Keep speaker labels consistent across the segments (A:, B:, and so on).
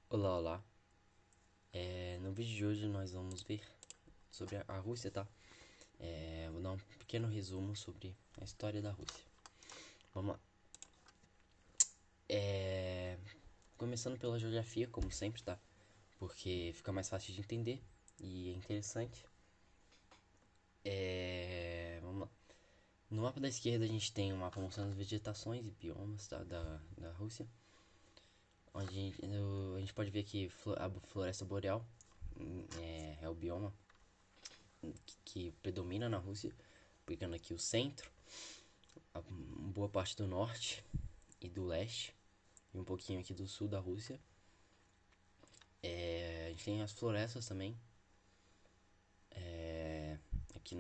A: Olá, olá. No vídeo de hoje nós vamos ver sobre a Rússia, tá? Vou dar um pequeno resumo sobre a história da Rússia. Vamos lá. Começando pela geografia, como sempre, tá? Porque fica mais fácil de entender e é interessante. Vamos lá. No mapa da esquerda a gente tem um mapa mostrando as vegetações e biomas, tá? Da Rússia. Onde a gente pode ver que a floresta boreal é o bioma que predomina na Rússia, pegando aqui o centro, a boa parte do norte e do leste, e um pouquinho aqui do sul da Rússia. A gente tem as florestas também, aqui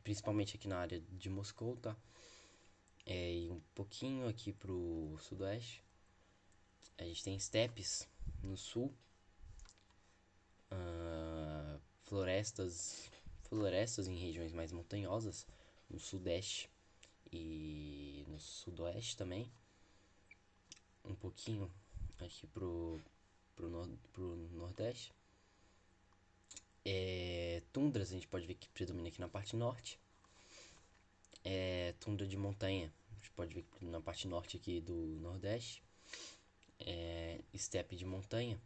A: principalmente aqui na área de Moscou, tá? E um pouquinho aqui pro sudoeste. A gente tem estepes no sul, florestas, florestas em regiões mais montanhosas no sudeste e no sudoeste também. Um pouquinho aqui pro nordeste. Tundras a gente pode ver que predomina aqui na parte norte. Tundra de montanha a gente pode ver que na parte norte aqui do nordeste. Estepe de montanha.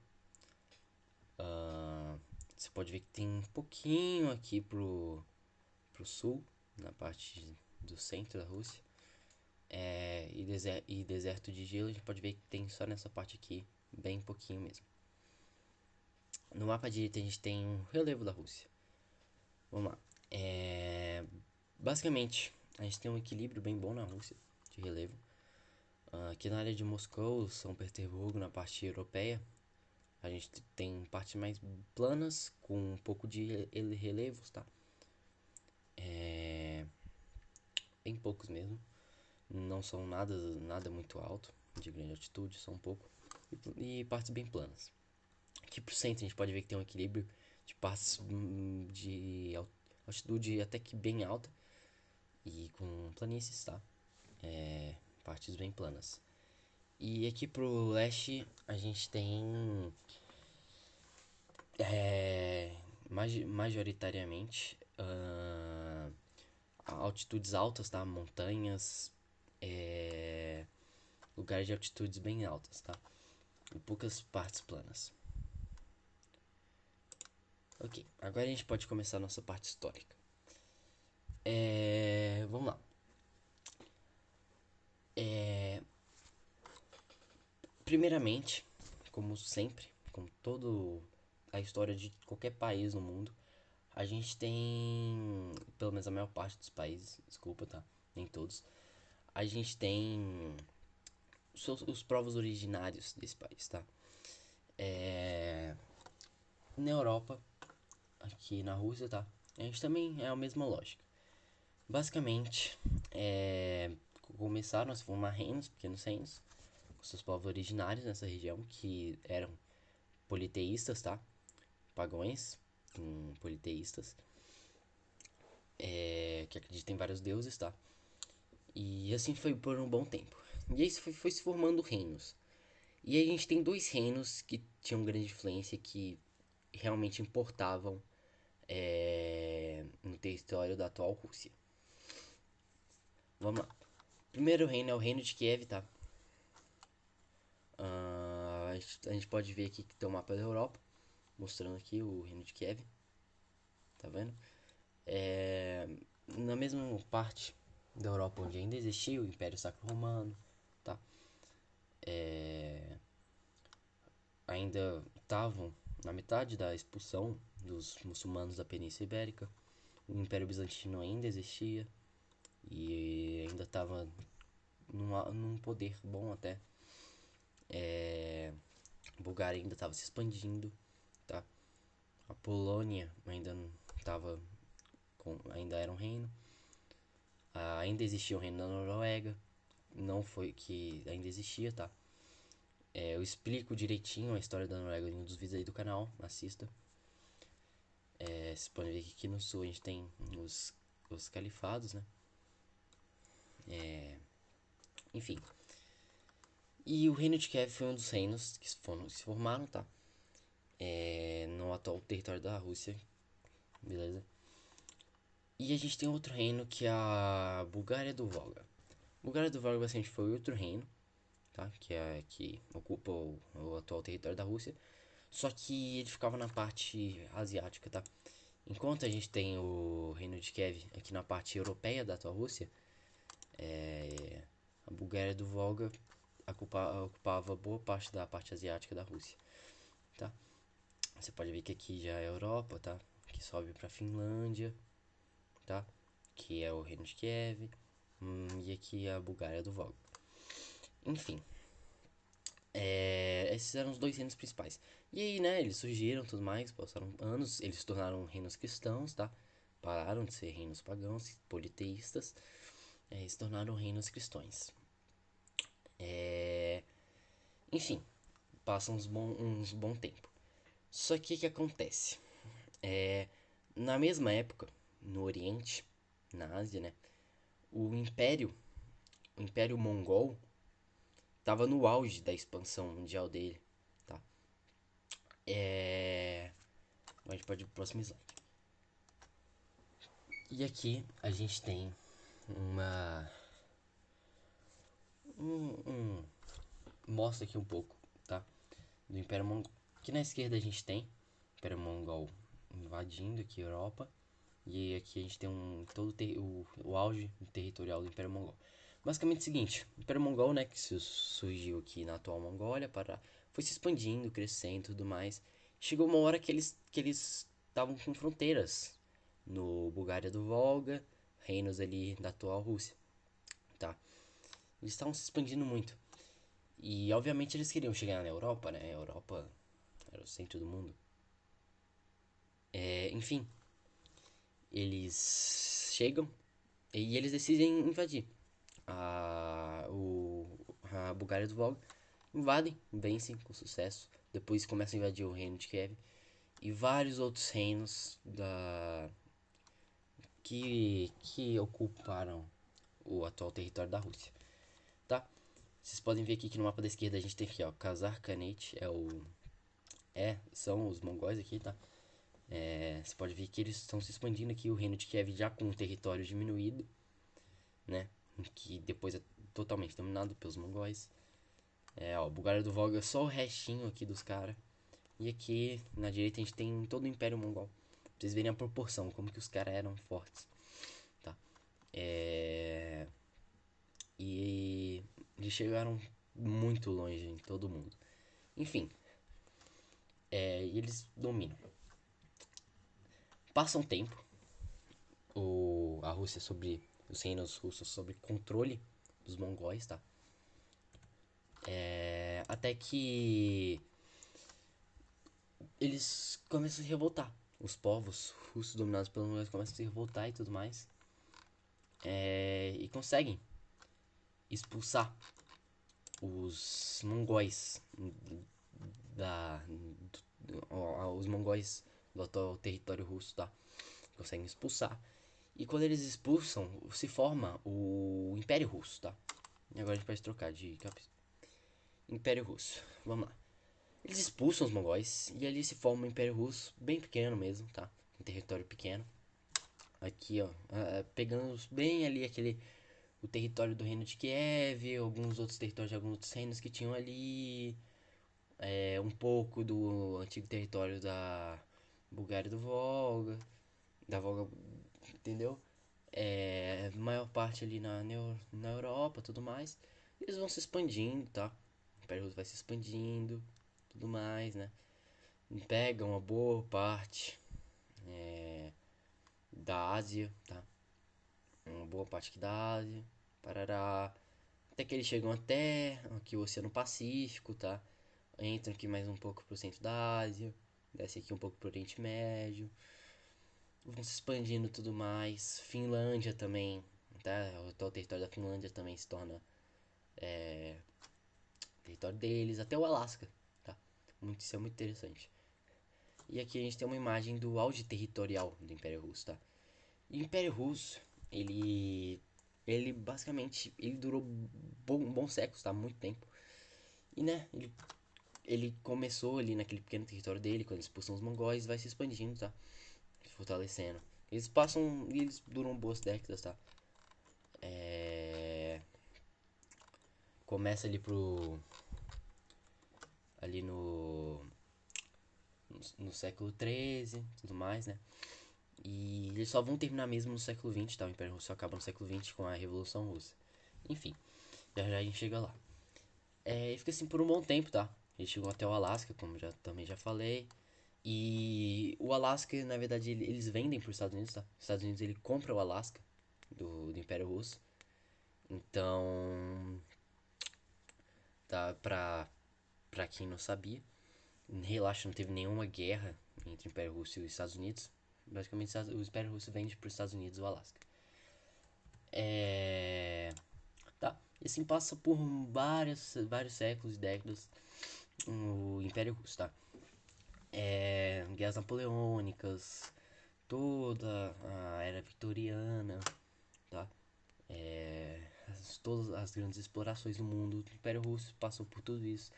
A: Você pode ver que tem um pouquinho aqui pro sul, na parte do centro da Rússia. E deserto de gelo a gente pode ver que tem só nessa parte aqui, bem pouquinho mesmo. No mapa direito a gente tem um relevo da Rússia. Vamos lá. Basicamente, a gente tem um equilíbrio bem bom na Rússia de relevo. Aqui na área de Moscou, São Petersburgo, na parte europeia, a gente tem partes mais planas com um pouco de relevos, tá? Bem poucos mesmo. Não são nada muito alto, de grande altitude, só um pouco. E partes bem planas. Aqui pro centro a gente pode ver que tem um equilíbrio de partes de altitude até que bem alta e com planícies, tá? Partes bem planas. E aqui pro leste a gente tem majoritariamente altitudes altas, tá? Montanhas, lugares de altitudes bem altas, tá? E poucas partes planas. Ok, agora a gente pode começar a nossa parte histórica. Vamos lá. Primeiramente, como sempre, como todo a história de qualquer país no mundo, a gente tem, pelo menos a maior parte dos países, desculpa, tá? Nem todos. A gente tem os povos originários desse país, tá? Na Europa, aqui na Rússia, tá? A gente também é a mesma lógica. Basicamente, começaram a se formar reinos, pequenos reinos, com seus povos originários nessa região, que eram politeístas, tá? Pagões, politeístas, que acreditam em vários deuses, tá? E assim foi por um bom tempo. E aí foi se formando reinos. E aí a gente tem dois reinos que tinham grande influência, que realmente importavam no território da atual Rússia. Vamos lá. Primeiro reino é o reino de Kiev, tá? A gente pode ver aqui que tem o mapa da Europa, mostrando aqui o reino de Kiev. Tá vendo? Na mesma parte da Europa onde ainda existia o Império Sacro Romano, tá? Ainda estavam na metade da expulsão dos muçulmanos da Península Ibérica. O Império Bizantino ainda existia e ainda estava num poder bom até. A Bulgária ainda estava se expandindo, tá? A Polônia ainda estava ainda era um reino. Ainda existia o reino da Noruega, não foi que ainda existia, tá? Eu explico direitinho a história da Noruega em um dos vídeos aí do canal, assista. Vocês podem ver que aqui no sul a gente tem os califados, né? Enfim. E o reino de Kiev foi um dos reinos que se formaram, tá? No atual território da Rússia, beleza? E a gente tem outro reino que é a Bulgária do Volga. Bulgária do Volga basicamente foi outro reino, tá? Que ocupa o atual território da Rússia. Só que ele ficava na parte asiática, tá? Enquanto a gente tem o reino de Kiev aqui na parte europeia da atual Rússia, a Bulgária do Volga ocupava boa parte da parte asiática da Rússia, tá? Você pode ver que aqui já é a Europa, tá? Que sobe pra Finlândia, tá? Que é o reino de Kiev. E aqui é a Bulgária do Volga. Enfim, esses eram os dois reinos principais. E aí, né, eles surgiram e tudo mais, passaram anos, eles se tornaram reinos cristãos, tá? Pararam de ser reinos pagãos, politeístas, e se tornaram reinos cristãos. Enfim, passa uns bom tempo. Só que o que acontece? Na mesma época, no Oriente, na Ásia, né, o Império Mongol, estava no auge da expansão mundial dele, tá? A gente pode ir pro próximo slide. E aqui a gente tem uma mostra aqui um pouco, tá? Do Império Mongol. Aqui na esquerda a gente tem o Império Mongol invadindo aqui a Europa. E aqui a gente tem o auge territorial do Império Mongol. Basicamente é o seguinte, o Império Mongol, né, que surgiu aqui na atual Mongólia, foi se expandindo, crescendo e tudo mais. Chegou uma hora que eles estavam com fronteiras no Bulgária do Volga, reinos ali da atual Rússia, tá? Eles estavam se expandindo muito. E obviamente eles queriam chegar na Europa, né? A Europa era o centro do mundo. Enfim, eles chegam e eles decidem invadir a Bulgária do Volga. Invadem, vencem com sucesso. Depois começam a invadir o reino de Kiev e vários outros reinos que ocuparam o atual território da Rússia, tá? Vocês podem ver aqui que no mapa da esquerda a gente tem aqui, ó, Khazar Khanate são os mongóis aqui, tá? Você pode ver que eles estão se expandindo aqui, o reino de Kiev já com o território diminuído, né? Que depois é totalmente dominado pelos mongóis. Ó, Bulgária do Volga, só o restinho aqui dos caras. E aqui na direita a gente tem todo o Império Mongol. Pra vocês verem a proporção, como que os caras eram fortes, tá? E eles chegaram muito longe em todo mundo. Enfim, e eles dominam. Passa um tempo, a Rússia sobre os reinos russos sob controle dos mongóis, tá? Até que eles começam a se revoltar. Os povos russos dominados pelos mongóis começam a se revoltar e tudo mais. E conseguem expulsar os mongóis os mongóis do atual território russo, tá? Conseguem expulsar. E quando eles expulsam, se forma o Império Russo, tá? E agora a gente pode trocar de capítulo. Império Russo. Vamos lá. Eles expulsam os mongóis e ali se forma um Império Russo, bem pequeno mesmo, tá? Um território pequeno. Aqui, ó, pegando bem ali o território do reino de Kiev, alguns outros territórios de alguns outros reinos que tinham ali, um pouco do antigo território da Bulgária do Volga, da Volga, entendeu? Maior parte ali na Europa, tudo mais. Eles vão se expandindo, tá? O Império Russo vai se expandindo, tudo mais, né? Pega uma boa parte da Ásia, tá? Uma boa parte aqui da Ásia, parará. Até que eles chegam até aqui o Oceano Pacífico, tá? Entram aqui mais um pouco pro centro da Ásia, desce aqui um pouco pro Oriente Médio, vão se expandindo tudo mais. Finlândia também, tá? O território da Finlândia também se torna território deles, até o Alasca, tá? Isso é muito interessante. E aqui a gente tem uma imagem do auge territorial do Império Russo, tá? E o Império Russo, ele basicamente, ele durou bons séculos, tá? Muito tempo. E né, ele começou ali naquele pequeno território dele, quando expulsam os mongóis, vai se expandindo, tá? Se fortalecendo. Eles passam. E eles duram boas décadas, tá? É. Começa ali pro. Ali no século XIII tudo mais, né? E eles só vão terminar mesmo no século XX, tá? O Império Russo acaba no século XX com a Revolução Russa. Enfim, já já a gente chega lá. E fica assim por um bom tempo, tá? Eles chegam até o Alasca, como também já falei. E o Alasca, na verdade, eles vendem para os Estados Unidos, tá? Os Estados Unidos ele compra o Alasca do Império Russo. Então, tá? Pra quem não sabia, relaxa, não teve nenhuma guerra entre o Império Russo e os Estados Unidos. Basicamente, o Império Russo vende para os Estados Unidos o Alasca. Tá? E assim passa por vários séculos e décadas o Império Russo, tá? Guerras napoleônicas, toda a era vitoriana, tá? Todas as grandes explorações do mundo, o Império Russo passou por tudo isso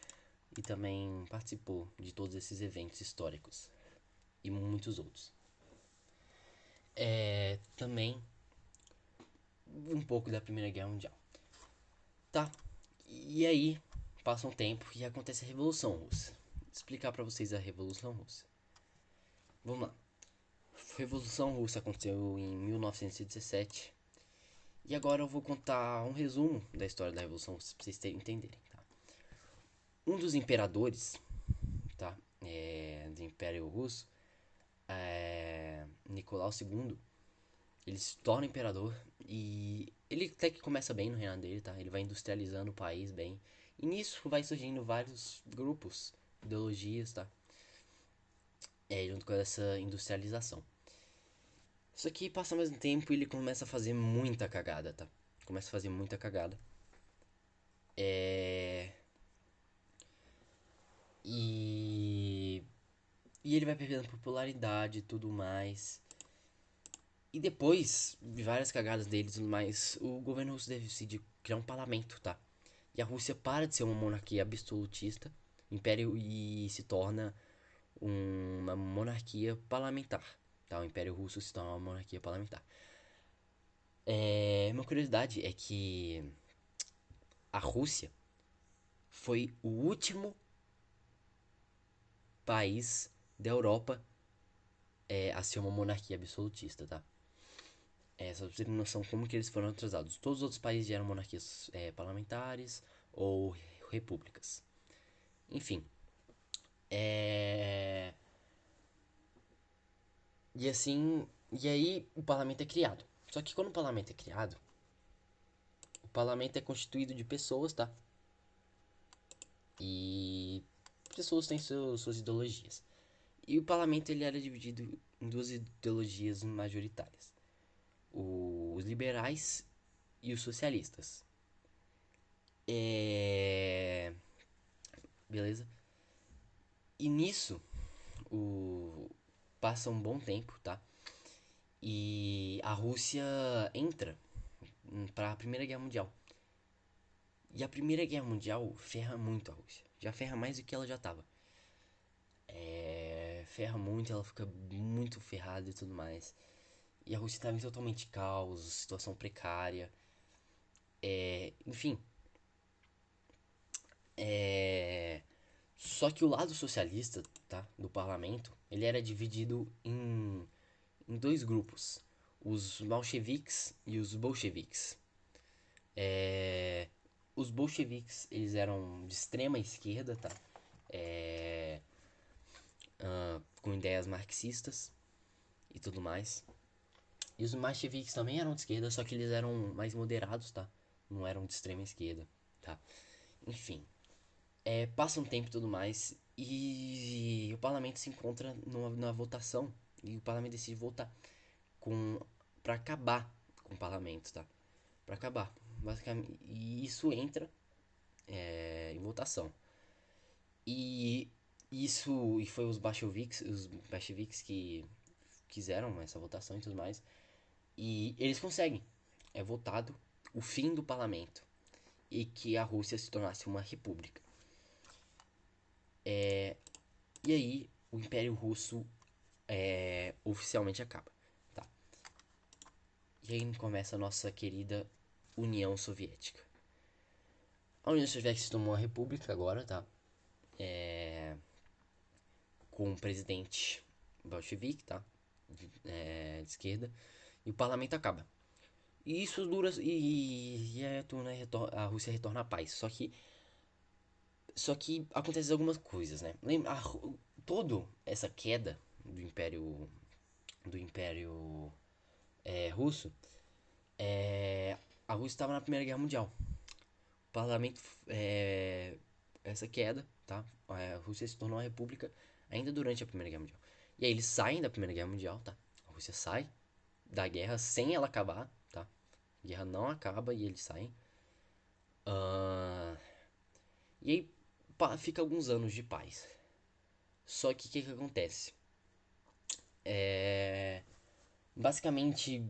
A: e também participou de todos esses eventos históricos e muitos outros. Também um pouco da Primeira Guerra Mundial. Tá, e aí passa um tempo e acontece a Revolução Russa. Vou explicar pra vocês a Revolução Russa. Vamos lá. A Revolução Russa aconteceu em 1917. E agora eu vou contar um resumo da história da Revolução Russa pra vocês entenderem, tá? Um dos imperadores, tá? Do Império Russo, Nicolau II, ele se torna imperador e ele até que começa bem no reinado dele, tá? Ele vai industrializando o país bem. E nisso vai surgindo vários grupos, ideologias, tá? Junto com essa industrialização. Isso aqui passa mais um tempo e ele começa a fazer muita cagada, tá? Começa a fazer muita cagada. É... E... E ele vai perdendo popularidade e tudo mais. E depois de várias cagadas dele e tudo mais, o governo russo decide criar um parlamento, tá? E a Rússia para de ser uma monarquia absolutista, império, e se torna uma monarquia parlamentar, tá? O Império Russo se torna uma monarquia parlamentar. Uma curiosidade é que a Rússia foi o último país da Europa a ser uma monarquia absolutista, tá? Só pra você ter noção como que eles foram atrasados. Todos os outros países eram monarquias parlamentares ou repúblicas. Enfim. É... E assim. E aí o parlamento é criado. Só que quando o parlamento é criado, o parlamento é constituído de pessoas, tá? E pessoas têm suas ideologias. E o parlamento ele era dividido em duas ideologias majoritárias: os liberais e os socialistas. É... Beleza? E nisso, o... passa um bom tempo, tá? E a Rússia entra para a Primeira Guerra Mundial. E a Primeira Guerra Mundial ferra muito a Rússia. Já ferra mais do que ela já tava. Ferra muito, ela fica muito ferrada e tudo mais. E a Rússia tava em totalmente caos, situação precária. Enfim. Só que o lado socialista, tá? Do parlamento, ele era dividido em dois grupos. Os bolcheviques e os bolcheviques. Os bolcheviques, eles eram de extrema esquerda, tá? Com ideias marxistas e tudo mais. E os mencheviques também eram de esquerda, só que eles eram mais moderados, tá? Não eram de extrema esquerda, tá? Enfim, passa um tempo e tudo mais e o parlamento se encontra numa votação e o parlamento decide votar com para acabar com o parlamento, tá? Para acabar, basicamente. E isso entra em votação. E isso e foi os bolcheviques que quiseram essa votação e tudo mais. E eles conseguem. É votado o fim do parlamento e que a Rússia se tornasse uma república. E aí o Império Russo oficialmente acaba, tá? E aí começa a nossa querida União Soviética. A União Soviética se tornou uma república agora, tá? Com um presidente bolchevique, tá? De esquerda. E o parlamento acaba. E isso dura. A Rússia retorna à paz. Só que acontecem algumas coisas, né? Lembra, todo essa queda do Império Russo, a Rússia estava na Primeira Guerra Mundial. O parlamento, essa queda, tá? A Rússia se tornou uma república ainda durante a Primeira Guerra Mundial. E aí eles saem da Primeira Guerra Mundial, tá? A Rússia sai da guerra sem ela acabar, tá? A guerra não acaba e eles saem. Ah, e aí fica alguns anos de paz. Só que o que acontece? Basicamente,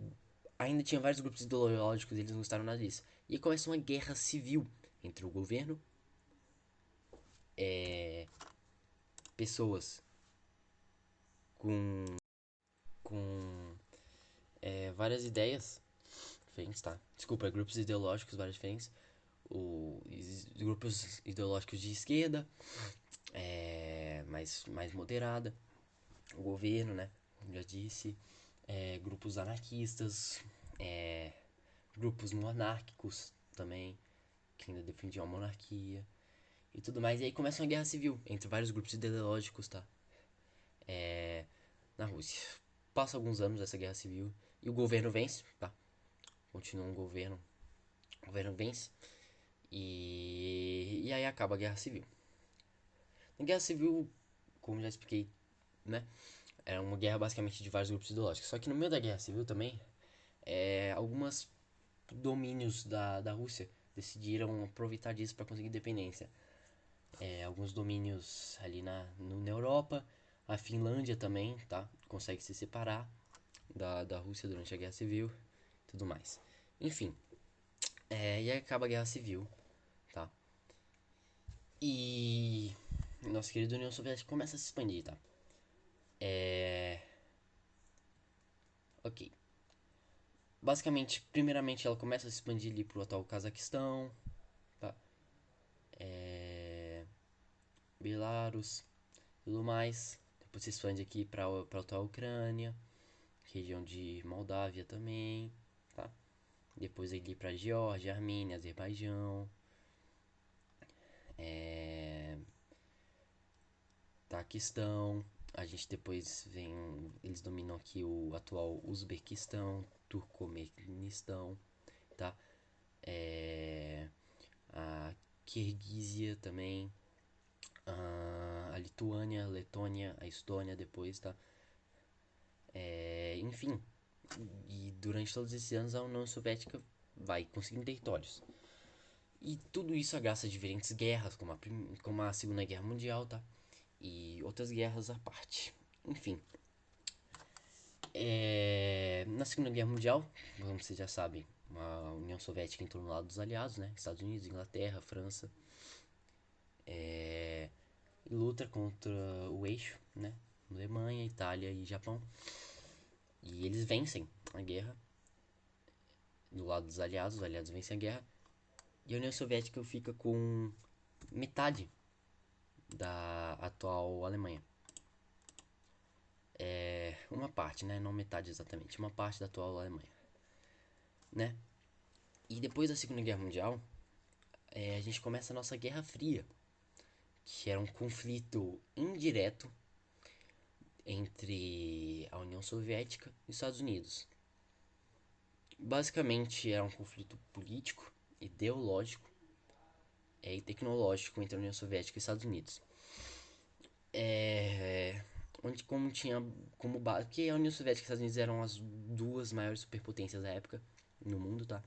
A: ainda tinha vários grupos ideológicos, eles não gostaram nada disso. E aí começa uma guerra civil entre o governo, pessoas com, com várias ideias diferentes, tá? Desculpa, grupos ideológicos vários diferentes. Os grupos ideológicos de esquerda, mais moderada. O governo, né? Como já disse. Grupos anarquistas. é, Grupos monárquicos também, que ainda defendiam a monarquia e tudo mais. E aí começa uma guerra civil entre vários grupos ideológicos, tá? Na Rússia. Passa alguns anos essa guerra civil e o governo vence, tá? Continua um governo. O governo vence. E aí acaba a guerra civil. Na guerra civil, como já expliquei, né? Era uma guerra basicamente de vários grupos ideológicos. Só que no meio da guerra civil também, algumas domínios da Rússia decidiram aproveitar disso para conseguir independência. Alguns domínios ali na Europa, a Finlândia também, tá? Consegue se separar da Rússia durante a Guerra Civil e tudo mais. Enfim, e aí acaba a Guerra Civil, tá? E nossa querida União Soviética começa a se expandir, tá? Ok. Basicamente, primeiramente ela começa a se expandir ali pro atual Cazaquistão, tá? Belarus, tudo mais. Depois se expande aqui pra atual Ucrânia, região de Moldávia também, tá? Depois ali pra Geórgia, Armênia, Azerbaijão, Taquistão. A gente depois vem. Eles dominam aqui o atual Uzbequistão, Turcomenistão, tá? A Kirguízia também. A Lituânia, a Letônia, a Estônia depois, tá? Enfim, e durante todos esses anos a União Soviética vai conseguindo territórios. E tudo isso a graça de diferentes guerras, como a Segunda Guerra Mundial, tá? E outras guerras à parte. Enfim, na Segunda Guerra Mundial, como vocês já sabem, a União Soviética entrou no lado dos aliados, né? Estados Unidos, Inglaterra, França. E luta contra o eixo, né? Alemanha, Itália e Japão. E eles vencem a guerra do lado dos aliados, os aliados vencem a guerra. E a União Soviética fica com metade da atual Alemanha. Uma parte, né? Não metade exatamente, uma parte da atual Alemanha, né? E depois da Segunda Guerra Mundial, a gente começa a nossa Guerra Fria, que era um conflito indireto entre a União Soviética e os Estados Unidos. Basicamente era um conflito político, ideológico e tecnológico entre a União Soviética e os Estados Unidos. Onde como tinha como base, porque a União Soviética e os Estados Unidos eram as duas maiores superpotências da época no mundo, tá?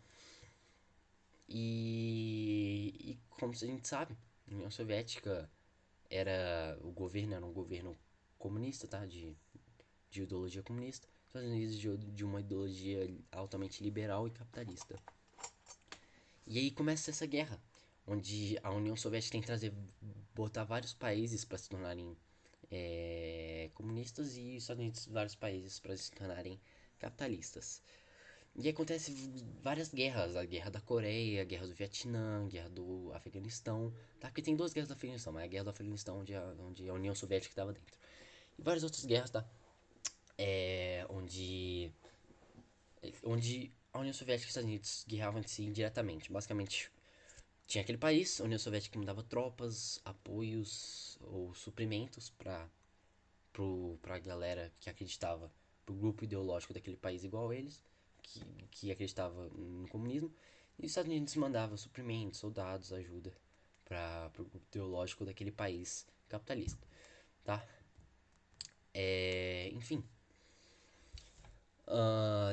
A: E como a gente sabe, a União Soviética era um governo comunista, tá? De ideologia comunista. Os Estados Unidos de uma ideologia altamente liberal e capitalista. E aí começa essa guerra, onde a União Soviética tem que botar vários países para se tornarem comunistas e os Estados Unidos vários países para se tornarem capitalistas. E acontece várias guerras, a guerra da Coreia, a guerra do Vietnã, a guerra do Afeganistão, tá? Porque tem duas guerras do Afeganistão, mas é a guerra do Afeganistão onde a União Soviética estava dentro. E várias outras guerras, tá? Onde a União Soviética e os Estados Unidos guerreavam entre si indiretamente. Basicamente, tinha aquele país, a União Soviética mandava tropas, apoios ou suprimentos pra galera que acreditava, pro grupo ideológico daquele país igual a eles, que acreditava no comunismo, e os Estados Unidos mandava suprimentos, soldados, ajuda pro grupo ideológico daquele país capitalista, tá? Enfim,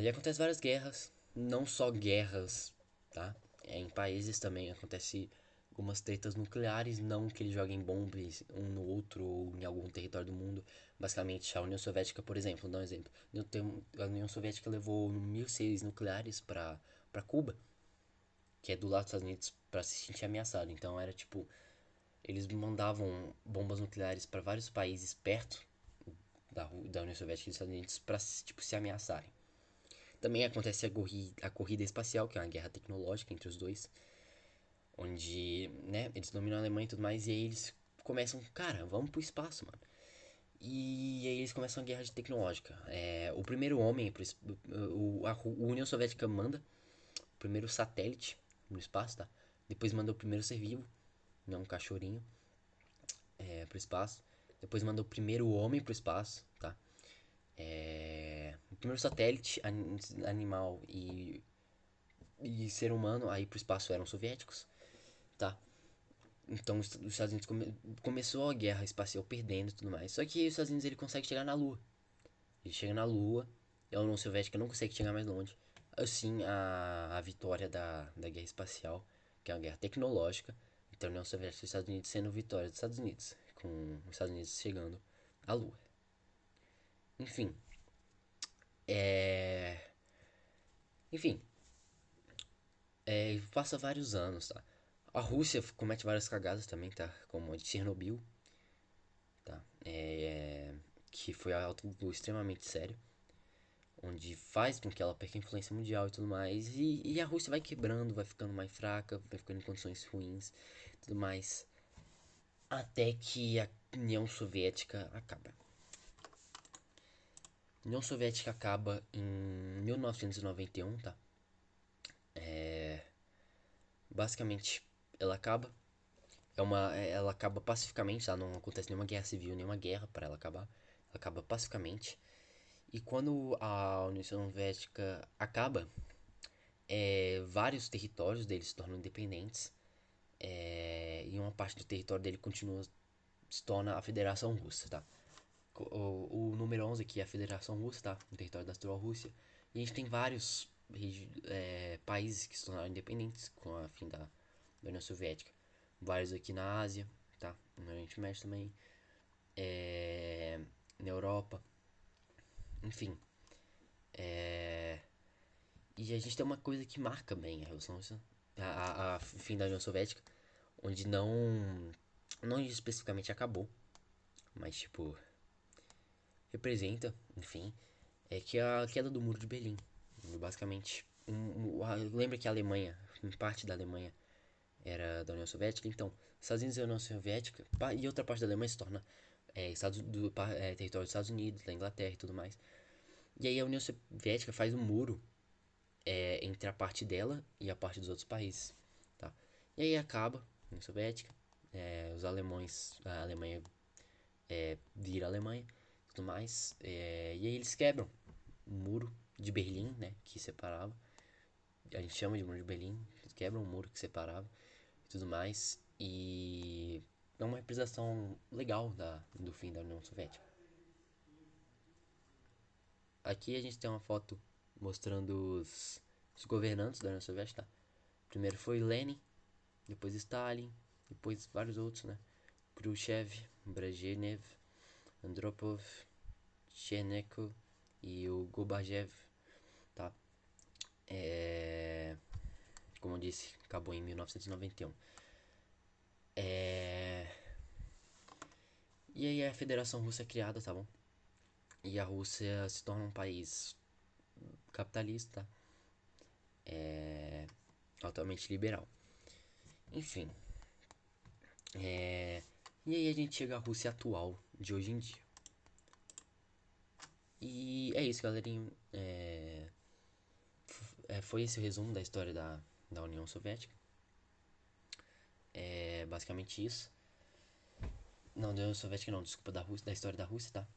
A: e acontece várias guerras, não só guerras, tá? Em países também acontece algumas tretas nucleares, não que eles joguem bombas um no outro ou em algum território do mundo. Basicamente, a União Soviética, por exemplo, vou dar um exemplo. A União Soviética levou 1.006 nucleares pra Cuba, que é do lado dos Estados Unidos, pra se sentir ameaçado. Então era tipo, eles mandavam bombas nucleares para vários países perto da União Soviética e dos Estados Unidos pra tipo, se ameaçarem. Também acontece a corrida espacial, que é uma guerra tecnológica entre os dois, onde, né, eles dominam a Alemanha e tudo mais, e aí eles começam, cara, vamos pro espaço, mano. E aí eles começam a guerra tecnológica. O primeiro homem, a União Soviética manda o primeiro satélite no espaço, tá? Depois manda o primeiro ser vivo, não um cachorrinho, pro espaço. Depois manda o primeiro homem pro espaço, tá? O primeiro satélite animal e ser humano aí pro espaço eram soviéticos, tá? Então os Estados Unidos começou a guerra espacial perdendo e tudo mais. Só que os Estados Unidos ele consegue chegar na Lua. Ele chega na Lua e a União Soviética não consegue chegar mais longe. Assim, a vitória da guerra espacial, que é uma guerra tecnológica, então a União Soviética e os Estados Unidos sendo vitória dos Estados Unidos, com os Estados Unidos chegando à Lua. Enfim, é... Enfim, passa vários anos, tá? A Rússia comete várias cagadas também, tá? Como a de Chernobyl, tá? Que foi algo extremamente sério, onde faz com que ela perca a influência mundial e tudo mais. E a Rússia vai quebrando, vai ficando mais fraca, vai ficando em condições ruins e tudo mais. Até que a União Soviética acaba. A União Soviética acaba em 1991, tá? Basicamente, ela acaba. Ela acaba pacificamente, tá? Não acontece nenhuma guerra civil, nenhuma guerra para ela acabar. Ela acaba pacificamente. E quando a União Soviética acaba, vários territórios dele se tornam independentes. E uma parte do território dele continua se torna a Federação Russa, tá? O número 11 aqui é a Federação Russa, tá? O território da atual Rússia. E a gente tem vários países que se tornaram independentes com a fim da União Soviética. Vários aqui na Ásia, tá? No Oriente Médio também. Na Europa. Enfim. E a gente tem uma coisa que marca bem a relação a fim da União Soviética, onde não especificamente acabou, mas tipo representa, enfim, é que a queda do Muro de Berlim, basicamente, lembra que a Alemanha, em parte da Alemanha era da União Soviética, então Estados Unidos e a União Soviética e outra parte da Alemanha se torna território dos Estados Unidos, da Inglaterra e tudo mais. E aí a União Soviética faz um muro entre a parte dela e a parte dos outros países, tá? E aí acaba a União Soviética, os alemães, a Alemanha vira a Alemanha, tudo mais, e aí eles quebram o muro de Berlim, né, que separava, a gente chama de muro de Berlim, eles quebram o muro que separava e tudo mais, e é uma representação legal do fim da União Soviética. Aqui a gente tem uma foto mostrando os governantes da União Soviética, tá? Primeiro foi Lenin, depois Stalin, depois vários outros, né? Khrushchev, Brezhnev, Andropov, Chernenko e o Gorbachev, tá? Como eu disse, acabou em 1991. E aí a Federação Russa é criada, tá bom? E a Rússia se torna um país capitalista, altamente liberal. Enfim, e aí a gente chega à Rússia atual de hoje em dia. E é isso, galerinha. Foi esse o resumo da história da União Soviética. É basicamente isso. Não, da União Soviética não, desculpa, da Rússia, da história da Rússia, tá?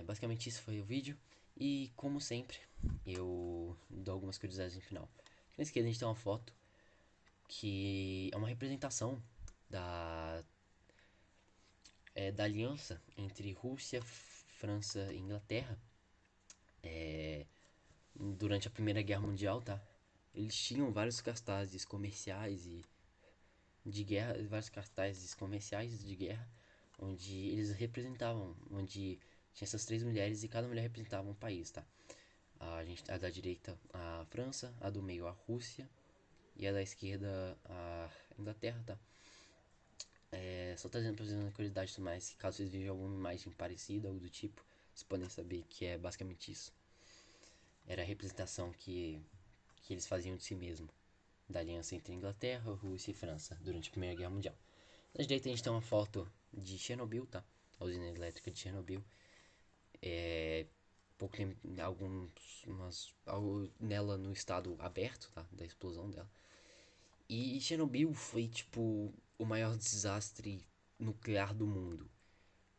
A: Basicamente isso foi o vídeo. E como sempre, eu dou algumas curiosidades no final. Aqui na esquerda a gente tem uma foto que é uma representação da, da aliança entre Rússia, França e Inglaterra durante a Primeira Guerra Mundial, tá? Eles tinham vários cartazes comerciais e de guerra, vários cartazes comerciais de guerra, onde eles representavam, onde tinha essas três mulheres e cada mulher representava um país, tá? A da direita a França, a do meio a Rússia e a da esquerda a Inglaterra, tá? Só trazendo pra vocês uma curiosidade mais, que caso vocês vejam alguma imagem parecida ou do tipo, vocês podem saber que é basicamente isso. Era a representação que eles faziam de si mesmo, da aliança entre Inglaterra, Rússia e França durante a Primeira Guerra Mundial. Na direita a gente tem uma foto de Chernobyl, tá? A usina elétrica de Chernobyl. Pouco algo nela no estado aberto, tá? Da explosão dela. E Chernobyl foi tipo o maior desastre nuclear do mundo,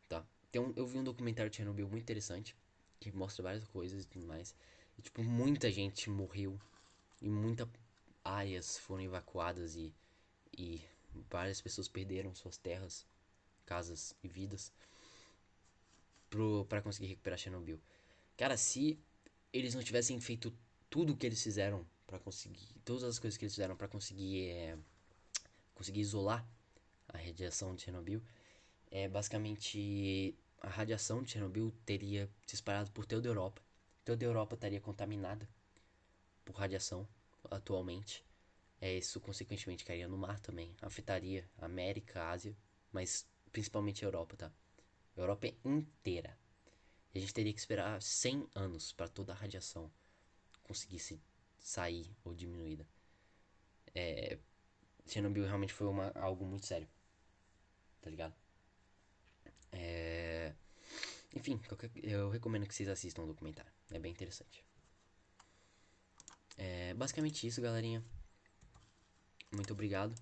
A: tá? Eu vi um documentário de Chernobyl muito interessante que mostra várias coisas e tudo mais. E tipo muita gente morreu e muitas áreas foram evacuadas e várias pessoas perderam suas terras, casas e vidas para conseguir recuperar Chernobyl. Cara, se eles não tivessem feito tudo o que eles fizeram para conseguir, todas as coisas que eles fizeram para conseguir isolar a radiação de Chernobyl, basicamente a radiação de Chernobyl teria se espalhado por toda a Europa. Toda a Europa estaria contaminada por radiação atualmente. Isso consequentemente cairia no mar também, afetaria a América, a Ásia, mas principalmente a Europa, tá? A Europa inteira. E a gente teria que esperar 100 anos para toda a radiação conseguisse sair ou diminuída. Chernobyl realmente foi algo muito sério, tá ligado? Enfim, eu recomendo que vocês assistam o documentário. É bem interessante. Basicamente isso, galerinha. Muito obrigado.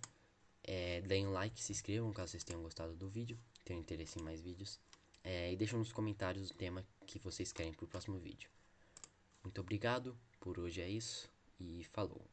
A: Deem um like, se inscrevam caso vocês tenham gostado do vídeo, tenham interesse em mais vídeos. E deixem nos comentários o tema que vocês querem pro próximo vídeo. Muito obrigado, por hoje é isso e falou.